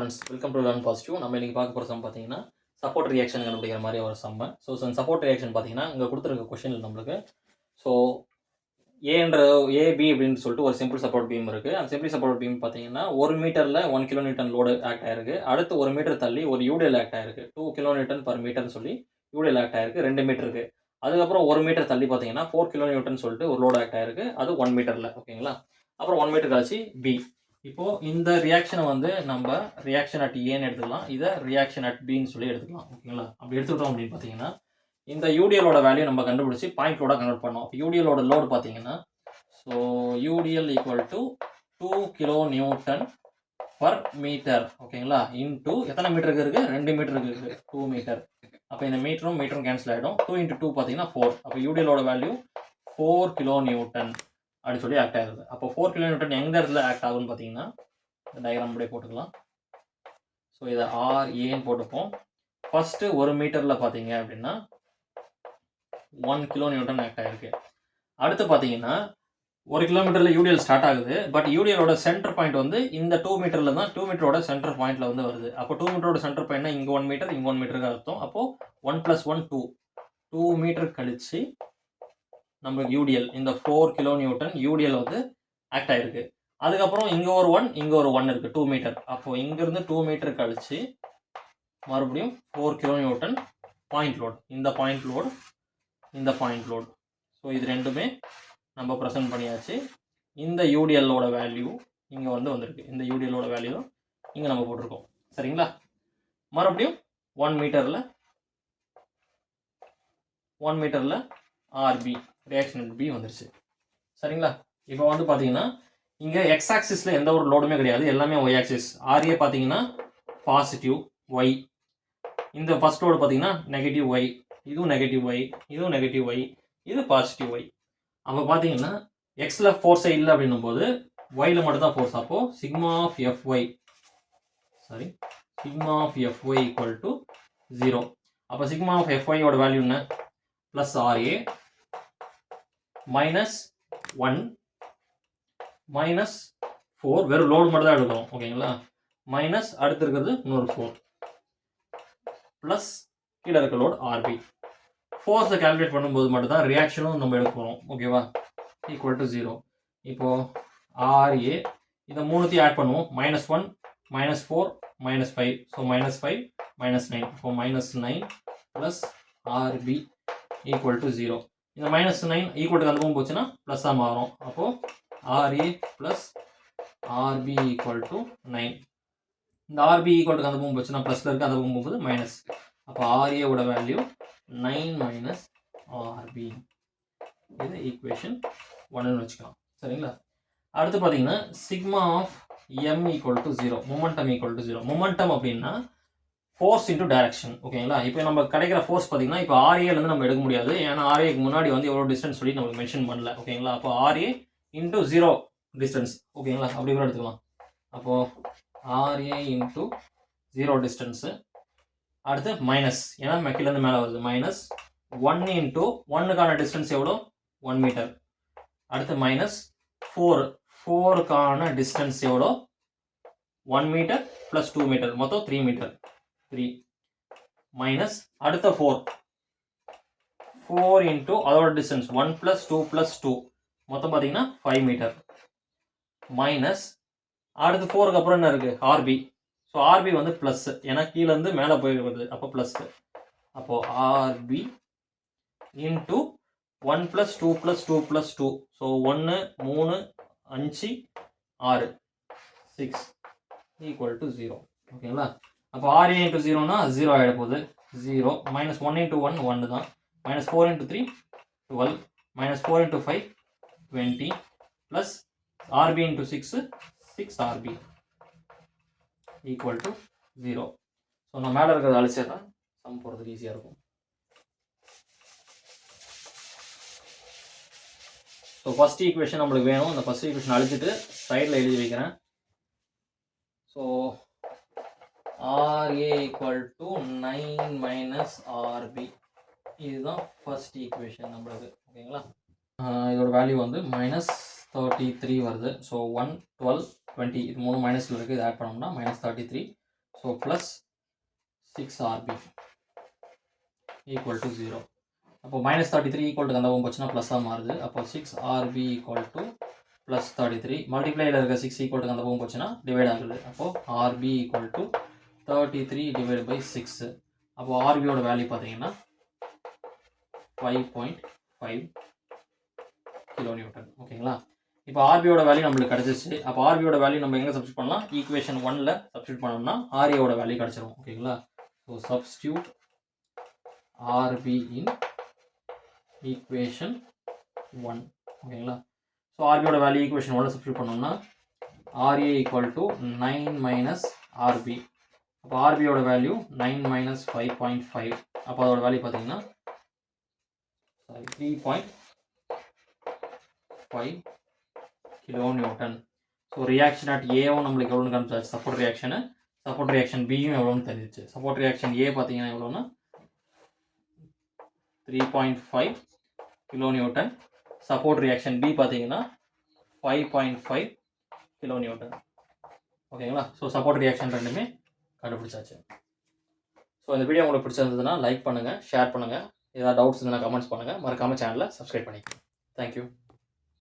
Friends, welcome to learn positive. நம்ம இன்னைக்கு பார்க்க போகிற சம் பார்த்தீங்கன்னா சப்போர்ட் ரியாக்ஷன் கண்டுபிடிக்கிற மாதிரி ஒரு சம்ம. ஸோ சப்போர்ட் ரியாக்ஷன் பார்த்தீங்கன்னா இங்கே கொடுத்துருக்க கொஷனில் நம்மளுக்கு ஸோ ஏபி அப்படின்னு சொல்லிட்டு ஒரு சிம்பிள் சப்போர்ட் பீம் இருக்குது. அந்த சிம்பிள் சப்போர்ட் பீம் பார்த்தீங்கன்னா 1 மீட்டரில் 1 கிலோமீட்டர் லோடு ஆக்ட் ஆயிருக்கு. அடுத்து 1 மீட்டர் தள்ளி ஒரு யூடிஎல் ஆக்ட் ஆயிருக்கு. 2 கிலோமீட்டர் பர் மீட்டர்னு சொல்லி யூடிஎல் ஆக்ட் ஆயிருக்கு 2 மீட்டருக்கு. அதுக்கப்புறம் 1 மீட்டர் தள்ளி பார்த்தீங்கன்னா 4 கிலோமீட்டர்னு சொல்லிட்டு ஒரு லோடு ஆக்ட் ஆயிருக்கு. அது 1 மீட்டரில். ஓகேங்களா? அப்புறம் 1 மீட்டர் கழிச்சு பி. இப்போ இந்த ரியாக்ஷனை வந்து நம்ம ரியாக்ஷன் அட் ஏன்னு எடுத்துக்கலாம், இதை ரியாக்ஷன் அட் பின்னு சொல்லி எடுத்துக்கலாம். ஓகேங்களா? அப்படி எடுத்துக்கிட்டோம் அப்படின்னு பார்த்தீங்கன்னா இந்த யூடிஎலோட வேல்யூ நம்ம கண்டுபிடிச்சி பாயிண்ட் லோட கன்வெர்ட் பண்ணோம். யூடிஎலோட லோடு பார்த்தீங்கன்னா so UDL equal to 2 kilo newton per metre. ஓகேங்களா? இன்டூ எத்தனை மீட்டருக்கு இருக்குது? 2 மீட்டருக்கு இருக்குது, 2 மீட்டர். அப்போ இந்த மீட்டரும் கேன்சல் ஆகிடும். 2 × 2 பார்த்தீங்கன்னா 4. அப்போ யூடிஎலோட வேல்யூ 4 கிலோ நியூட்டன் அப்படின்னு சொல்லி ஆக்ட் ஆகுது. அப்போ 4 கிலோ நியூட்டன் எந்த இடத்துல ஆக்ட் ஆகுன்னு பார்த்தீங்கன்னா இந்த டயக்ராம் அப்படியே போட்டுக்கலாம். ஸோ இதை RAன்னு போட்டுப்போம். ஃபர்ஸ்ட் 1 மீட்டரில் பார்த்தீங்க அப்படின்னா 1 கிலோ நியூட்டன் ஆக்ட் ஆகிருக்கு. அடுத்து பார்த்தீங்கன்னா 1 கிலோமீட்டரில் யூடிஎல் ஸ்டார்ட் ஆகுது. பட் யூடிஎலோட சென்டர் பாயிண்ட் வந்து இந்த 2 மீட்டரில் தான் 2 மீட்டரோட சென்டர் பாயிண்ட்ல வந்து வருது. அப்போ 2 மீட்டரோட சென்டர் பாயிண்ட்னா இங்கே 1 மீட்டர், இங்கே 1 மீட்டருக்கு அர்த்தம். அப்போ 1 + 1 2 மீட்டர் கழிச்சு நம்ம யூடிஎல் இந்த 4 கிலோ நியூட்டன் யூடிஎல் வந்து ஆக்ட் ஆயிருக்கு. அதுக்கப்புறம் இங்கே ஒரு 1, இங்கே ஒரு 1 இருக்குது 2 மீட்டர். அப்போ இங்கேருந்து 2 மீட்டர் கழிச்சு மறுபடியும் 4 கிலோ நியூட்டன் பாயிண்ட் லோட், இந்த பாயிண்ட் லோட், இந்த பாயிண்ட் லோட். ஸோ இது ரெண்டுமே நம்ம ப்ரெசென்ட் பண்ணியாச்சு. இந்த யூடிஎல்லோட வேல்யூ இங்கே வந்திருக்கு. இந்த யூடிஎல்லோட வேல்யூ இங்கே நம்ம போட்டிருக்கோம். சரிங்களா? மறுபடியும் 1 மீட்டரில் ஆர்பி ரியாக்ஷன் பி வந்துருச்சு. சரிங்களா? இப்போ வந்து பார்த்தீங்கன்னா இங்கே எக்ஸ் ஆக்சிஸில் எந்த ஒரு லோடுமே கிடையாது, எல்லாமே ஒய் ஆக்சிஸ். ஆர்ஏ பார்த்தீங்கன்னா பாசிட்டிவ் ஒய், இந்த ஃபர்ஸ்ட் லோடு பார்த்தீங்கன்னா நெகட்டிவ் ஒய், இதுவும் நெகட்டிவ் ஒய், இதுவும் நெகட்டிவ் ஒய், இது பாசிட்டிவ் ஒய். அப்போ பார்த்தீங்கன்னா எக்ஸில் ஃபோர்ஸே இல்லை அப்படின்னும் போது ஒயில் மட்டும் தான் ஃபோர்ஸ். அப்போ sigma of FY equal to 0. அப்போ சிக்மா ஆஃப் எஃப்ஒயோட வேல்யூ என்ன? ப்ளஸ் ஆர்ஏ -1 -4, வெறும் லோடு மட்டும் தான் எடுக்கிறோம். ஓகேங்களா? மைனஸ் அடுத்து இருக்கிறது இன்னொரு 4 ப்ளஸ் கீழே இருக்க லோடு ஆர்பி. ஃபோர்ஸை கால்குலேட் பண்ணும்போது மட்டும் தான் ரியாக்ஷனும் நம்ம எடுக்க போகிறோம். ஓகேவா? Equal to 0. இப்போது ஆர்ஏ இதை மூணுத்தையும் ஆட் பண்ணுவோம். -1 -4 -5. ஸோ -5 -9. இப்போ -9 ப்ளஸ் ஆர்பி ஈக்குவல் டு 0. இந்த -9 ஈக்குவல் டு அந்த பக்கம் போச்சுன்னா ப்ளஸ்ஸாக மாறும். அப்போது RA plus RB equal to 9. இந்த ஆர்பி ஈக்குவல் டு அந்த பக்கம் போச்சுன்னா ப்ளஸில் இருக்குது, அந்த பக்கம் போகும்போது மைனஸ். அப்போ ஆர்ஏவோட வேல்யூ 9 - ஆர்பி. இது ஈக்குவேஷன் 1ன்னு வச்சுக்கலாம். சரிங்களா? அடுத்து பார்த்தீங்கன்னா sigma of M equal to 0, momentum equal to 0. Momentum அப்படின்னா ஃபோர்ஸ் இன்டூ டைரக்ஷன். ஓகேங்களா? இப்போ நம்ம கிடைக்கிற ஃபோர்ஸ் பார்த்தீங்கன்னா இப்போ ஆர்ஏலேருந்து நம்ம எடுக்க முடியாது, ஏன்னா ஆர்ஏக்கு முன்னாடி வந்து எவ்வளோ டிஸ்டன்ஸ் சொல்லி நம்மளுக்கு மென்ஷன் பண்ணல. ஓகேங்களா? அப்போ ஆர்ஏ இன்டூ 0 டிஸ்டன்ஸ். ஓகேங்களா? அப்படி கூட எடுத்துக்கலாம். அப்போது ஆர்ஏ இன்டூ 0 டிஸ்டன்ஸு. அடுத்து மைனஸ், ஏன்னா மெக்கிலேருந்து மேலே வருது, -1 இன்டூ 1க்கான டிஸ்டன்ஸ் எவ்வளோ? 1 மீட்டர். அடுத்து -4க்கான டிஸ்டன்ஸ் எவ்வளோ? 1 மீட்டர் ப்ளஸ் 2 மீட்டர், மொத்தம் 3 மீட்டர். 3 மைனஸ் அடுத்த 4 இன்டூ அதோட டிஸ்டன்ஸ் 1 + 2 + 2, மொத்தம் பார்த்தீங்கன்னா 5 மீட்டர். மைனஸ் அடுத்து 4க்கு அப்புறம் என்ன இருக்குது? ஆர்பி. ஸோ ஆர்பி வந்து ப்ளஸ், ஏன்னா கீழேருந்து மேலே போயிடுவது, அப்போ ப்ளஸ். அப்போது RB into 1 + 2 + 2 + 2. So 1 3 5 6 6 equal to 0. ஓகேங்களா? அப்போ ஆர்ஏ இன்டூ 0னா 0 ஆகிட போகுது. 0 -1 × 1 1 தான். -4 × 3 12 -4 × 5 20 plus RB into 6 6 RB equal to 0. So நான் மேலே இருக்கிறத அழிச்சா தான் சம் போகிறதுக்கு ஈஸியாக இருக்கும். ஸோ ஃபஸ்ட் ஈக்குவேஷன் நம்மளுக்கு வேணும். இந்த ஃபஸ்ட் ஈக்குவேஷன் அழிச்சிட்டு சைடில் எழுதி வைக்கிறேன். So RA equal to 9 - RB, இதுதான் ஃபர்ஸ்ட் ஈக்குவேஷன் நம்மளுக்கு. ஓகேங்களா? இதோட வேல்யூ வந்து -33 வருது. ஸோ 1 12 20 இது 3 மைனஸில் இருக்குது, இது ஆட் பண்ணோம்னா -33 so plus 6RB equal to 0. அப்போ -33 ஈக்குவல் டு அந்த பக்கம் போச்சுன்னா ப்ளஸ்ஸாக மாறுது. அப்போ 6RB ஈக்குவல் டு ப்ளஸ் 33. மல்டிப்ளையில் இருக்க 6 ஈக்குவல் டு அந்த பக்கம் போச்சுன்னா டிவைட் ஆகுது. அப்போது RB equal to 33 divide by 6. அப்போது ஆர்பியோட வேல்யூ பார்த்தீங்கன்னா 5.5 கிலோநியூட்டன். ஓகேங்களா? இப்போ ஆர்பியோட வேல்யூ நம்மளுக்கு கிடச்சிச்சு. அப்போ ஆர்பியோட வேல்யூ நம்ம எங்கே சப்ஸ்டியூட் பண்ணலாம்? ஈக்குவேஷன் 1ல் சப்ஸ்டியூட் பண்ணோம்னா ஆர்ஏவோட வேல்யூ கிடச்சிரும். ஓகேங்களா? So substitute RB in equation 1. ஓகேங்களா? ஸோ ஆர்பியோட வேல்யூ ஈக்குவேஷன் 1ல் சப்ஸ்டியூட் பண்ணோம்னா RA equal to 9 minus RB. அப்போ ஆர்பியோட வேல்யூ 9 மைனஸ் 5.5. அப்போ அதோட வேல்யூ பார்த்தீங்கன்னா 3.5 கிலோநியூட்டன். ஸோ ரியாக்ஷன் அட் ஏவும் நம்மளுக்கு எவ்வளோன்னு காமிச்சாச்சு. சப்போர்ட் ரியாக்ஷன் பியும் எவ்வளோன்னு தெரிஞ்சிச்சு. சப்போர்ட் ரியாக்ஷன் ஏ பார்த்தீங்கன்னா எவ்வளோன்னா 3.5 கிலோநியூட்டன். சப்போர்ட் ரியாக்ஷன் பி பார்த்தீங்கன்னா 5.5 கிலோநியூட்டன். ஓகேங்களா? ஸோ சப்போர்ட் ரியாக்ஷன் ரெண்டுமே கண்டுபிடிச்சாச்சு. ஸோ இந்த வீடியோ உங்களுக்கு பிடிச்சிருந்ததுன்னா லைக் பண்ணுங்கள், ஷேர் பண்ணுங்கள். ஏதாவது டவுட்ஸ் இருந்தால் கமெண்ட்ஸ் பண்ணுங்கள். மறக்காமல் சேனலை சப்ஸ்கிரைப் பண்ணிக்கோங்க. தேங்க்யூ.